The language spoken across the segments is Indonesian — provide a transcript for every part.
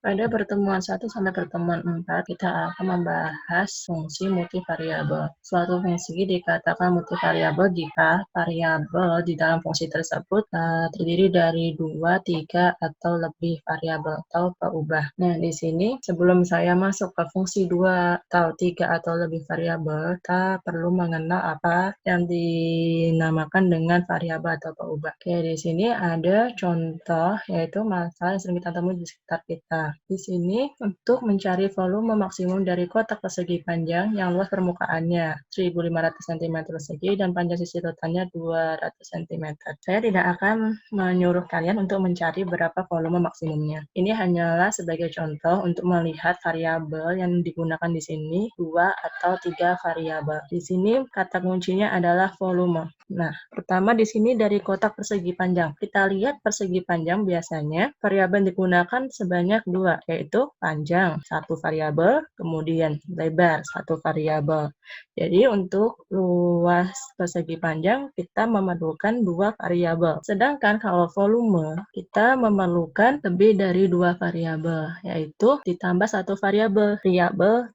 Pada pertemuan 1 sampai pertemuan 4, kita akan membahas fungsi multivariabel. Suatu fungsi dikatakan multivariabel jika variabel di dalam fungsi tersebut terdiri dari 2, 3, atau lebih variabel atau peubah. Nah, di sini sebelum saya masuk ke fungsi 2 atau 3 atau lebih variabel, kita perlu mengenal apa yang dinamakan dengan variabel atau peubah. Oke, di sini ada contoh yaitu masalah yang sering kita temui di sekitar kita. Di sini untuk mencari volume maksimum dari kotak persegi panjang yang luas permukaannya 1.500 cm persegi dan panjang sisi totalnya 200 cm. Saya tidak akan menyuruh kalian untuk mencari berapa volume maksimumnya. Ini hanyalah sebagai contoh untuk melihat variabel yang digunakan di sini 2 atau 3 variabel. Di sini kata kuncinya adalah volume. Nah, pertama di sini dari kotak persegi panjang. Kita lihat persegi panjang biasanya variabel digunakan sebanyak 2, yaitu panjang 1 variabel, kemudian lebar 1 variabel. Jadi untuk luas persegi panjang kita memerlukan 2 variabel. Sedangkan kalau volume kita memerlukan lebih dari 2 variabel, yaitu ditambah 1 variabel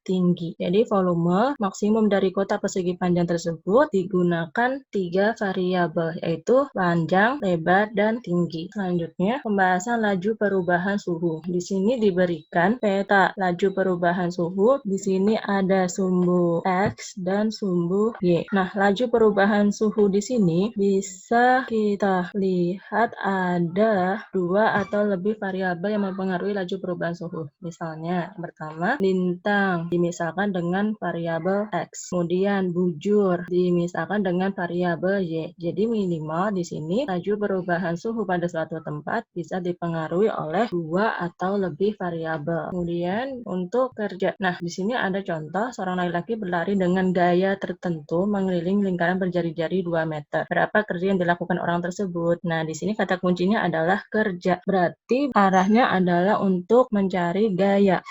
tinggi. Jadi volume maksimum dari kotak persegi panjang tersebut digunakan 3 variabel, yaitu panjang, lebar, dan tinggi. Selanjutnya, pembahasan laju perubahan suhu. Di sini diberikan peta laju perubahan suhu. Di sini ada sumbu X dan sumbu Y. Nah, laju perubahan suhu di sini bisa kita lihat ada 2 atau lebih variabel yang mempengaruhi laju perubahan suhu. Misalnya, pertama, lintang dimisalkan dengan variabel X. Kemudian, bujur dimisalkan dengan variabel Y. Jadi, minimal di sini laju perubahan suhu pada suatu tempat bisa dipengaruhi oleh 2 atau lebih variabel. Kemudian, untuk kerja. Nah, di sini ada contoh seorang laki-laki berlari dengan gaya tertentu mengelilingi lingkaran berjari-jari 2 meter. Berapa kerja yang dilakukan orang tersebut? Nah, di sini kata kuncinya adalah kerja. Berarti arahnya adalah untuk mencari gaya.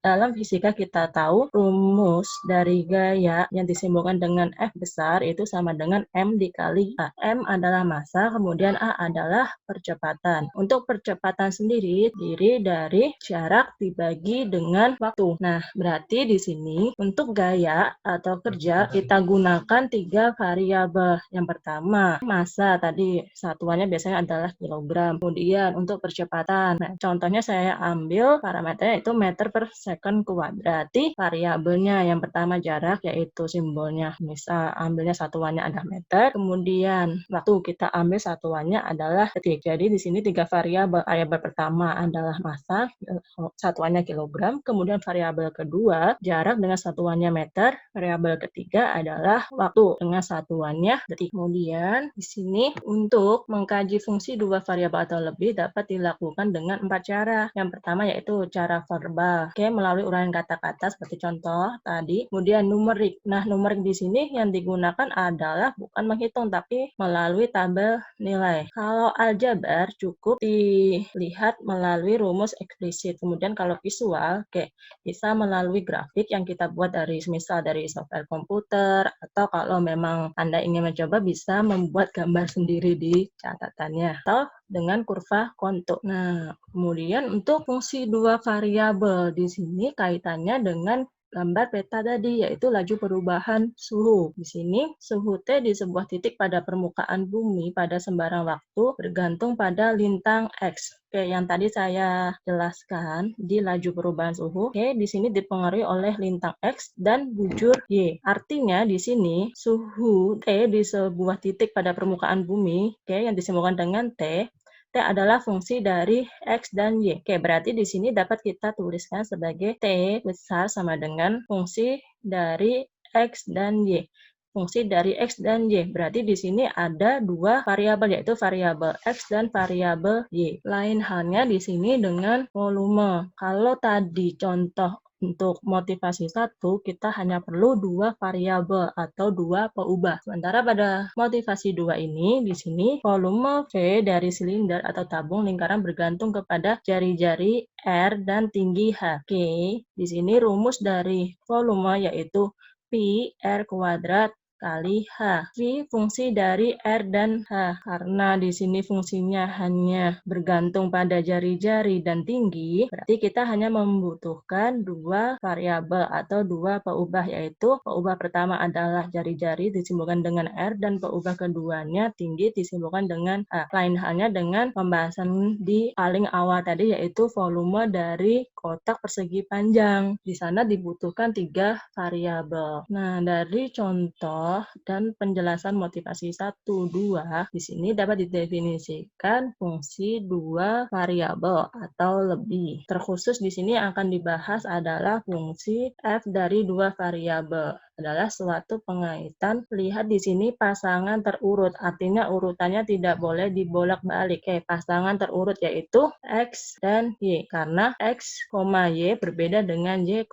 Dalam fisika kita tahu rumus dari gaya yang disimbolkan dengan F besar itu sama dengan M dikali A. M adalah massa, kemudian A adalah percepatan. Untuk percepatan sendiri terdiri dari jarak dibagi dengan waktu. Nah, berarti di sini untuk gaya atau kerja kita gunakan 3 variabel. Yang pertama, massa tadi satuannya biasanya adalah kilogram. Kemudian untuk percepatan. Nah, contohnya saya ambil parameternya itu meter per second kuadrat. Berarti variabelnya yang pertama jarak yaitu simbolnya misal ambilnya satuannya adalah meter, kemudian waktu kita ambil satuannya adalah detik. Jadi di sini 3 variabel. Variabel pertama adalah massa, satuannya kilogram, kemudian variabel kedua jarak dengan satuannya meter, variabel ketiga adalah waktu dengan satuannya detik. Kemudian di sini untuk mengkaji fungsi 2 variabel atau lebih dapat dilakukan dengan 4 cara. Yang pertama yaitu cara verbal. Oke, melalui uraian kata-kata seperti contoh tadi. Kemudian numerik. Nah, numerik di sini yang digunakan adalah bukan menghitung tapi melalui tabel nilai. Kalau aljabar cukup dilihat melalui rumus eksplisit. Kemudian kalau visual, bisa melalui grafik yang kita buat dari misal dari software komputer atau kalau memang Anda ingin mencoba bisa membuat gambar sendiri di catatannya atau dengan kurva kontur. Nah, kemudian untuk fungsi 2 variabel di sini kaitannya dengan gambar peta tadi, yaitu laju perubahan suhu. Di sini, suhu T di sebuah titik pada permukaan bumi pada sembarang waktu bergantung pada lintang X. Oke, yang tadi saya jelaskan di laju perubahan suhu, di sini dipengaruhi oleh lintang X dan bujur Y. Artinya di sini suhu T di sebuah titik pada permukaan bumi, yang disimbolkan dengan T adalah fungsi dari X dan Y. Oke, berarti di sini dapat kita tuliskan sebagai T besar sama dengan fungsi dari X dan Y. Fungsi dari X dan Y. Berarti di sini ada 2 variabel, yaitu variabel X dan variabel Y. Lain halnya di sini dengan volume. Kalau tadi contoh untuk motivasi 1, kita hanya perlu 2 variabel atau 2 peubah. Sementara pada motivasi 2 ini, di sini volume V dari silinder atau tabung lingkaran bergantung kepada jari-jari R dan tinggi H. Oke, di sini rumus dari volume yaitu Pi R kuadrat kali H. V fungsi dari R dan H. Karena di sini fungsinya hanya bergantung pada jari-jari dan tinggi, berarti kita hanya membutuhkan dua variabel atau dua peubah, yaitu peubah pertama adalah jari-jari disimbolkan dengan R dan peubah keduanya tinggi disimbolkan dengan H. Lain halnya dengan pembahasan di paling awal tadi, yaitu volume dari kotak persegi panjang. Di sana dibutuhkan 3 variabel. Nah, dari contoh dan penjelasan motivasi 1, 2, di sini dapat didefinisikan fungsi 2 variabel atau lebih. Terkhusus di sini akan dibahas adalah fungsi f dari 2 variabel. Adalah suatu pengaitan. Lihat di sini pasangan terurut, artinya urutannya tidak boleh dibolak-balik. Pasangan terurut yaitu X dan Y, karena X, Y berbeda dengan Y,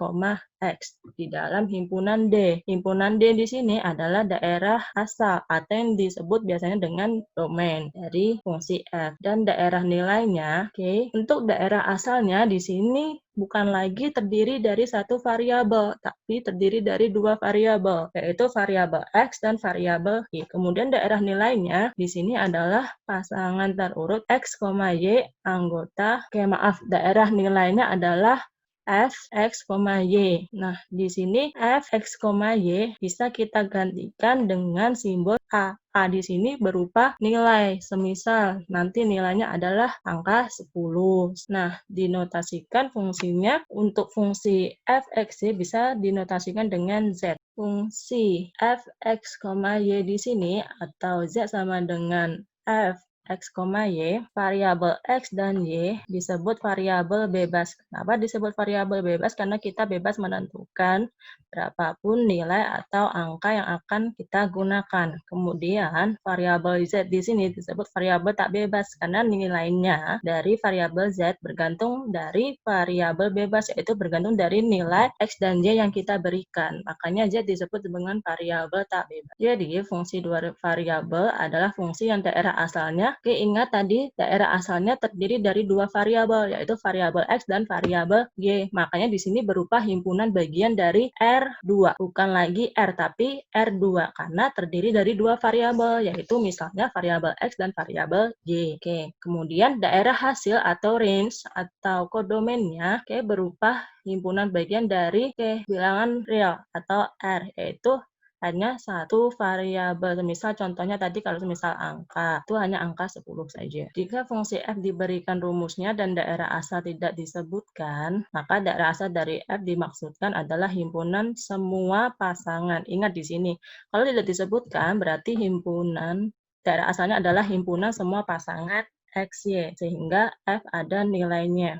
X di dalam himpunan D. Himpunan D di sini adalah daerah asal atau yang disebut biasanya dengan domain dari fungsi f. Dan daerah nilainya, untuk daerah asalnya di sini bukan lagi terdiri dari satu variabel, tapi terdiri dari dua variabel, yaitu variabel X dan variabel Y. Kemudian daerah nilainya di sini adalah pasangan terurut X, Y anggota, daerah nilainya adalah f, x, y. Nah, di sini f, x, y bisa kita gantikan dengan simbol A. A di sini berupa nilai. Semisal nanti nilainya adalah angka 10. Nah, dinotasikan fungsinya untuk fungsi f, x, y bisa dinotasikan dengan Z. Fungsi f, x, y di sini atau Z sama dengan f, X, Y, variabel X dan Y disebut variabel bebas. Kenapa disebut variabel bebas? Karena kita bebas menentukan berapapun nilai atau angka yang akan kita gunakan. Kemudian variabel Z di sini disebut variabel tak bebas karena nilainya dari variabel Z bergantung dari variabel bebas, yaitu bergantung dari nilai X dan Y yang kita berikan. Makanya Z disebut dengan variabel tak bebas. Jadi fungsi dua variabel adalah fungsi yang daerah asalnya. Ingat tadi daerah asalnya terdiri dari dua variabel, yaitu variabel X dan variabel Y. Makanya di sini berupa himpunan bagian dari R2, bukan lagi R tapi R2 karena terdiri dari dua variabel, yaitu misalnya variabel X dan variabel Y. Kemudian daerah hasil atau range atau kodomennya berupa himpunan bagian dari bilangan real atau R, yaitu hanya satu variabel. Misal contohnya tadi kalau misal angka, itu hanya angka 10 saja. Jika fungsi f diberikan rumusnya dan daerah asal tidak disebutkan, maka daerah asal dari f dimaksudkan adalah himpunan semua pasangan. Ingat di sini, kalau tidak disebutkan berarti himpunan daerah asalnya adalah himpunan semua pasangan X, Y, sehingga f ada nilainya.